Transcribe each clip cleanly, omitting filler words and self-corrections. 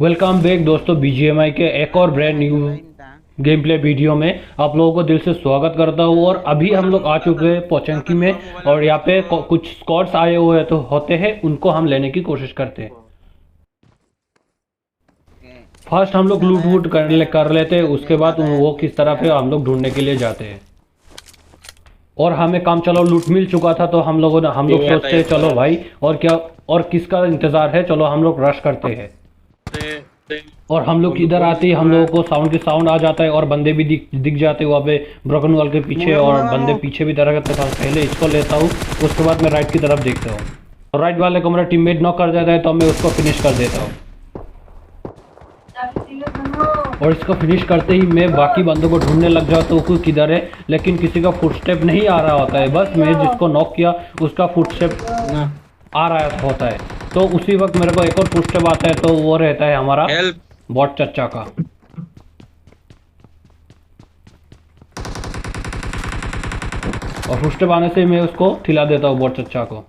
Welcome back दोस्तों, BGMI के एक और brand new game play video में आप लोगों को दिल से स्वागत करता हूँ। और अभी हम लोग आ चुके हैं पोचंकी में और यहाँ पे कुछ स्क्वाड्स आए हुए तो होते हैं, उनको हम लेने की कोशिश करते हैं। फर्स्ट हम लोग लूट वूट कर लेते हैं, उसके बाद वो किस तरह पे हम लोग ढूंढने के लिए जाते हैं। और हमें काम चलो लूट मिल चुका था तो हम लोग सोचते हैं चलो भाई और क्या और किसका इंतज़ार है, चलो हम लोग रश करते हैं। और हम लोग इधर आते ही हम लोगों को साउंड आ जाता है और बंदे भी दिख जाते हैं वहाँ पे ब्रोकन वॉल के पीछे, और बंदे पीछे भी दरख्त था। पहले इसको लेता हूँ, उसके बाद मैं राइट की तरफ देखता हूँ और राइट वाले को मेरा टीममेट नॉक कर देता है तो मैं उसको फिनिश कर देता हूँ। और इसको फिनिश करते ही मैं बाकी बंदों को ढूंढने लग जाता हूँ कोई किधर है, लेकिन किसी का फुटस्टेप नहीं आ रहा होता है। बस मैं जिसको नॉक किया उसका फुटस्टेप आ रहा होता है। तो उसी वक्त मेरे को एक और फुटस्टेप आता है, तो वो रहता है हमारा बॉट चच्चा का। और फुटस्टेप आने से मैं उसको खिला देता हूँ बॉट चच्चा को।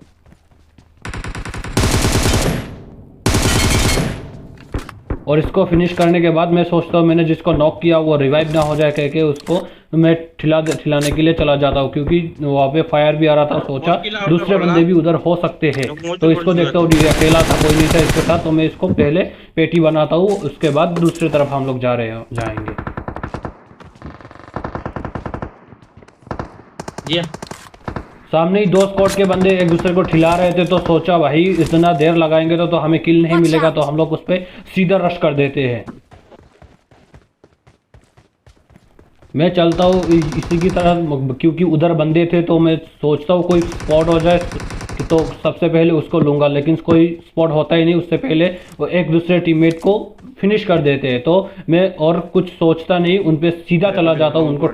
और इसको फिनिश करने के बाद मैं सोचता हूँ मैंने जिसको नॉक किया वो रिवाइव ना हो जाए कह के उसको मैं खिलाने के लिए चला जाता हूँ, क्योंकि वहाँ पे फायर भी आ रहा था। सोचा दूसरे बंदे भी उधर हो सकते हैं, तो इसको देखता हूँ अकेला था, कोई नहीं था इसके साथ, तो मैं इसको पहले पेटी बनाता हूँ, उसके बाद दूसरी तरफ हम लोग जाएंगे। सामने ही दो स्क्वाड के बंदे एक दूसरे को ठिला रहे थे, तो सोचा भाई इतना देर लगाएंगे तो हमें किल नहीं मिलेगा, तो हम लोग उस पर सीधा रश कर देते हैं। मैं चलता हूँ इसी की तरह, क्योंकि उधर बंदे थे तो मैं सोचता हूँ कोई स्पॉट हो जाए तो सबसे पहले उसको लूंगा, लेकिन कोई स्पॉट होता ही नहीं। उससे पहले वो एक दूसरे टीममेट को फिनिश कर देते हैं, तो मैं और कुछ सोचता नहीं, उन पे सीधा चला जाता हूँ उनको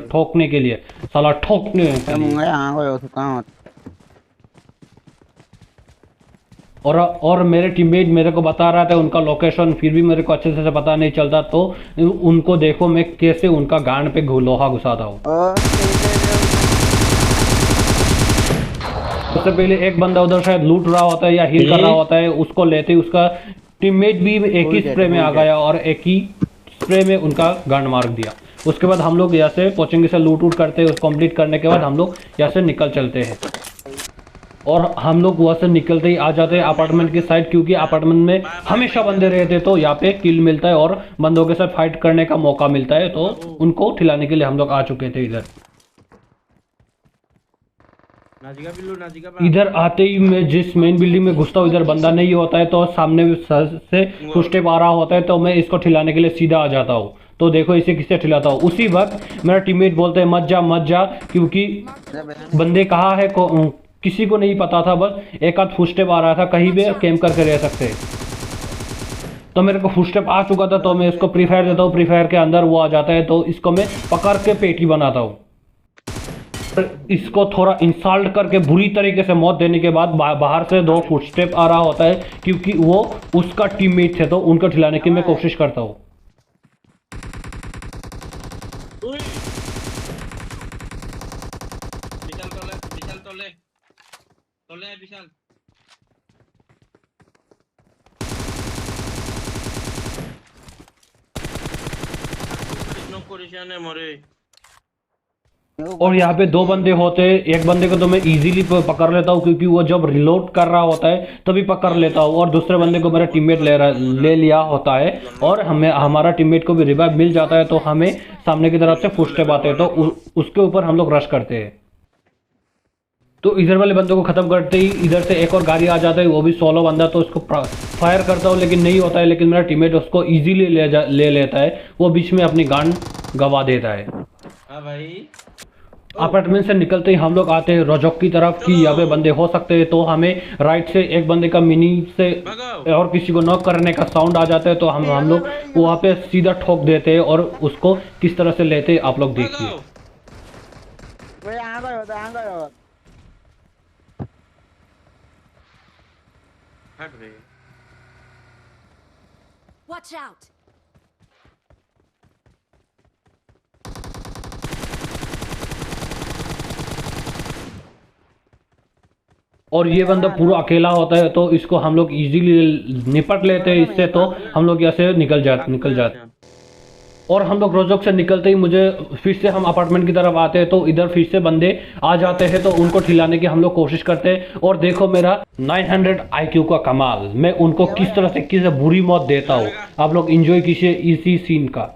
ठोकने के लिए, साला ठोकने के लिए। और मेरे टीममेट मेरे को बता रहा था उनका लोकेशन, फिर भी मेरे को अच्छे से पता नहीं चलता। तो उनको देखो मैं कैसे उनका गांड पे लोहा घुसाता हूँ। सबसे पहले एक बंदा उधर शायद लूट रहा होता है या हील कर रहा होता है, उसको लेते ही उसका टीममेट भी एक ही स्प्रे में आ गया और एक ही स्प्रे में उनका गांड मार दिया। उसके बाद हम लोग यहाँ से पोचेंगे से लूट वूट करते हैं, कंप्लीट करने के बाद हम लोग यहाँ से निकल चलते हैं। और हम लोग वहाँ से निकलते ही आ जाते हैं अपार्टमेंट की साइड, क्योंकि अपार्टमेंट में हमेशा बंदे रहते तो यहाँ पे किल मिलता है और बंदों के साथ फाइट करने का मौका मिलता है। तो उनको खिलाने के लिए हम लोग आ चुके थे इधर। इधर आते ही मैं जिस मेन बिल्डिंग में घुसता हूँ इधर बंदा नहीं होता है, तो सामने से फुटस्टेप आ रहा होता है, तो मैं इसको ठिलाने के लिए सीधा आ जाता हूँ। तो देखो इसे किससे ठिलाता हूँ। उसी वक्त मेरा टीममेट बोलते हैं मत जा, क्योंकि बंदे कहाँ है किसी को नहीं पता था, बस एक आध फुटस्टेप आ रहा था, कहीं भी कैंप करके रह सकते। तो मेरे को फुटस्टेप आ चुका था, तो मैं इसको प्री फायर देता हूँ, प्री फायर के अंदर वो आ जाता है, तो इसको मैं पकड़ के पेटी बनाता हूँ। इसको थोड़ा इंसल्ट करके बुरी तरीके से मौत देने के बाद बाहर से दो फुटस्टेप आ रहा होता है, क्योंकि वो उसका टीममेट थे, तो उनको खिलाने की मैं कोशिश करता हूँ। और यहाँ पे दो बंदे होते हैं, एक बंदे को तो मैं इजीली पकड़ लेता हूँ, क्योंकि वो जब रिलोड कर रहा होता है तभी पकड़ लेता हूँ, और दूसरे बंदे को मेरा टीममेट ले लिया होता है, और हमें हमारा टीममेट को भी रिवाइव मिल जाता है। तो हमें सामने की तरफ से फुटस्टेप आते हैं, तो उसके ऊपर हम लोग रश करते हैं। तो इधर वाले बंदे को खत्म करते ही इधर से एक और गाड़ी आ जाता है, वो भी सोलो बंदा, तो उसको फायर करता हूँ लेकिन नहीं होता है, लेकिन मेरा टीममेट उसको इजीली ले लेता है, वो बीच में अपनी गान गवा देता है। हाँ भाई। अपार्टमेंट से निकलते ही हम लोग आते हैं रोजोक की तरफ कि यहाँ पे बंदे हो सकते हैं, तो हमें राइट से एक बंदे का मिनी से और किसी को नॉक करने का साउंड आ जाता है, तो हम लोग वहाँ पे सीधा ठोक देते हैं और उसको किस तरह से लेते हैं आप लोग देखिए। Watch out! और ये बंदा पूरा अकेला होता है तो इसको हम लोग इजीली निपट लेते हैं इससे, तो हम लोग यहाँ से निकल जाते। और हम लोग रोजोक से निकलते ही मुझे फिर से हम अपार्टमेंट की तरफ आते हैं तो इधर फिर से बंदे आ जाते हैं, तो उनको ठिलाने की हम लोग कोशिश करते हैं। और देखो मेरा 900 IQ का कमाल, मैं उनको किस तरह से किस बुरी मौत देता हूँ। आप लोग इंजॉय कीजिए इसी सीन का।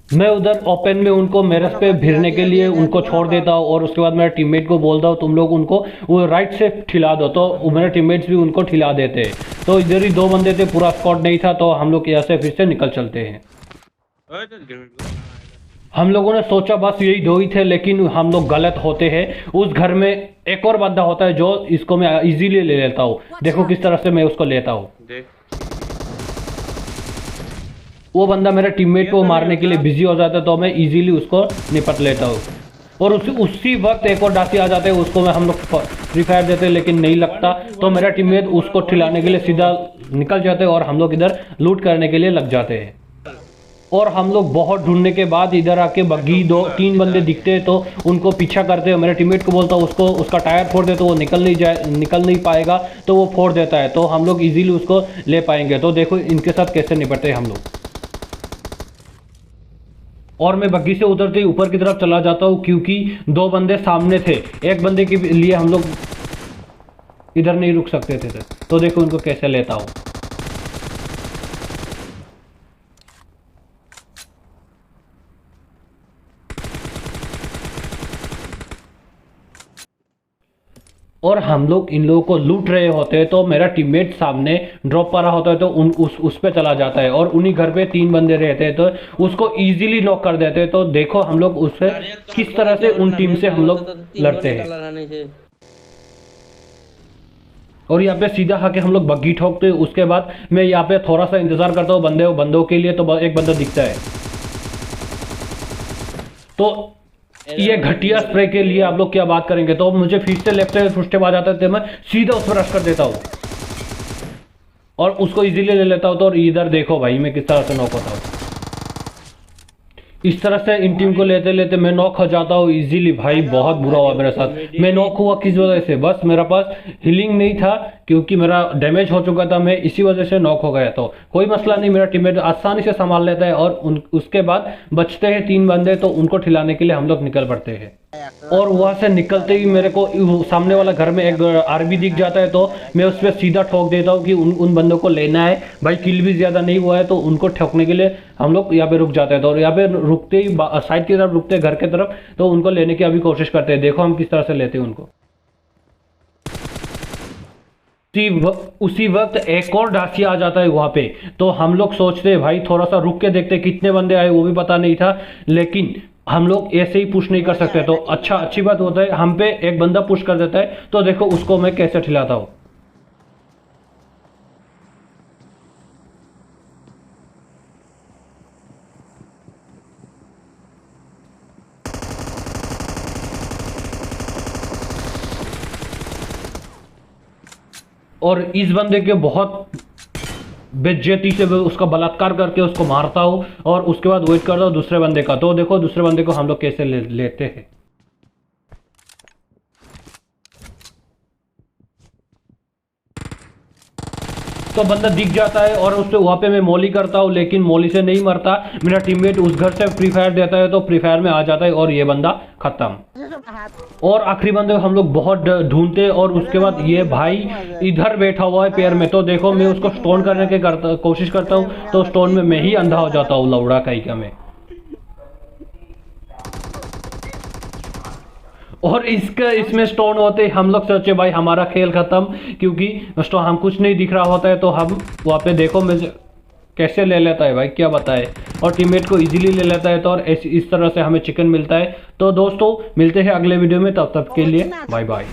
मैं उधर ओपन में उनको मेरे पे भिड़ने के लिए उनको छोड़ देता हूँ और उसके बाद मेरे टीममेट को बोलता हूँ तुम लोग उनको वो राइट से ठिला दो, तो मेरे टीममेट्स भी उनको ठिला देते हैं। तो इधर ही 2 बंदे थे, पूरा स्क्वाड नहीं था, तो हम लोग यहाँ से फिर से निकल चलते हैं। हम लोगों ने सोचा बस यही 2 ही थे, लेकिन हम लोग गलत होते हैं। उस घर में एक और बंदा होता है जो इसको मैं इजीली ले लेता हूँ। देखो किस तरह से मैं उसको लेता हूँ। वो बंदा मेरे टीममेट को मारने के लिए बिजी हो जाता है, तो मैं इजीली उसको निपट लेता हूँ। और उसी वक्त एक और डासी आ जाते हैं, उसको मैं हम लोग फ्री फायर देते हैं लेकिन नहीं लगता, तो मेरा टीममेट उसको ठिलाने के लिए सीधा निकल जाते हैं और हम लोग इधर लूट करने के लिए लग जाते हैं। और हम लोग बहुत ढूंढने के बाद इधर आके बग्गी 2-3 बंदे दिखते हैं, तो उनको पीछा करते हैं। मेरे टीममेट को बोलता हूँ उसको उसका टायर फोड़ दे, तो वो निकल नहीं पाएगा, तो वो फोड़ देता है, तो हम लोग इजीली उसको ले पाएंगे। तो देखो इनके साथ कैसे निपटते हैं हम लोग। और मैं बग्गी से उतरते ही ऊपर की तरफ चला जाता हूँ, क्योंकि 2 बंदे सामने थे, एक बंदे के लिए हम लोग इधर नहीं रुक सकते थे। तो देखो उनको कैसे लेता हूँ। और हम लोग इन लोगों को लूट रहे होते हैं, तो मेरा टीममेट सामने ड्रॉप पर रहा होता है, तो उस पे चला जाता है और उन्हीं घर पे 3 बंदे रहते हैं, तो उसको इजीली नॉक कर देते हैं। तो देखो हम लोग उससे किस तरह से उन टीम से हम लोग लड़ते हैं। और यहाँ पे सीधा आके हम लोग बग्गी ठोकते हैं। उसके बाद मैं यहाँ पे थोड़ा सा इंतजार करता हूँ बंदों के लिए, तो एक बंदा दिखता है। तो ये घटिया स्प्रे के लिए आप लोग क्या बात करेंगे। तो मुझे फिर से लेफ्ट से फुटस्टेप आ जाता है, मैं सीधा उस पर रश कर देता हूँ और उसको इजीली ले लेता हूँ। तो इधर देखो भाई मैं किस तरह से नॉक होता हूँ। इस तरह से इन टीम को लेते लेते मैं नॉक हो जाता हूँ इजीली। भाई बहुत बुरा हुआ मेरे साथ। मैं नॉक हुआ किस वजह से, बस मेरे पास हीलिंग नहीं था, क्योंकि मेरा डैमेज हो चुका था, मैं इसी वजह से नॉक हो गया। तो कोई मसला नहीं, मेरा टीममेट आसानी से संभाल लेता है। और उसके बाद बचते हैं 3 बंदे, तो उनको ठिलाने के लिए हम लोग निकल पड़ते हैं। और वहां से निकलते ही मेरे को सामने वाला घर में एक आरबी दिख जाता है, तो मैं उस पर सीधा ठोक देता हूँ कि उन बंदों को लेना है। भाई किल भी ज़्यादा नहीं हुआ है, तो उनको ठोकने के लिए हम लोग यहाँ पे रुक जाते हैं। तो यहाँ पे रुकते ही साइड की तरफ रुकते हैं, घर की तरफ, तो उनको लेने की अभी कोशिश करते हैं। देखो हम किस तरह से लेते हैं उनको। उसी वक्त एक और डासी आ जाता है वहां पे, तो हम लोग सोचते हैं भाई थोड़ा सा रुक के देखते कितने बंदे आए, वो भी पता नहीं था। लेकिन हम लोग ऐसे ही पुश नहीं कर सकते, तो अच्छी बात होता है हम पे एक बंदा पुश कर देता है। तो देखो उसको मैं कैसे ठिलाता हूँ। और इस बंदे के बहुत बेइज्जती से उसका बलात्कार करके उसको मारता हूँ, और उसके बाद वेट करता हूँ दूसरे बंदे का। तो देखो दूसरे बंदे को हम लोग कैसे लेते हैं। तो बंदा दिख जाता है और उससे वहाँ पे मैं मॉली करता हूँ, लेकिन मॉली से नहीं मरता। मेरा टीममेट उस घर से फ्री फायर देता है, तो फ्री फायर में आ जाता है और ये बंदा खत्म। और आखिरी बंदे हम लोग बहुत ढूंढते हैं, और उसके बाद ये भाई इधर बैठा हुआ है पैर में। तो देखो मैं उसको स्टोन करने की कोशिश करता हूँ, तो स्टोन में मैं ही अंधा हो जाता हूँ, लौड़ा कहीं का मैं। और इसमें स्टोन होते हम लोग सोचे भाई हमारा खेल खत्म, क्योंकि स्टोन हम कुछ नहीं दिख रहा होता है। तो हम वहाँ पे देखो मैं कैसे ले लेता है भाई, क्या बताए, और टीममेट को इजीली ले लेता है। तो और इस तरह से हमें चिकन मिलता है। तो दोस्तों मिलते हैं अगले वीडियो में, तब तक के लिए बाय बाय।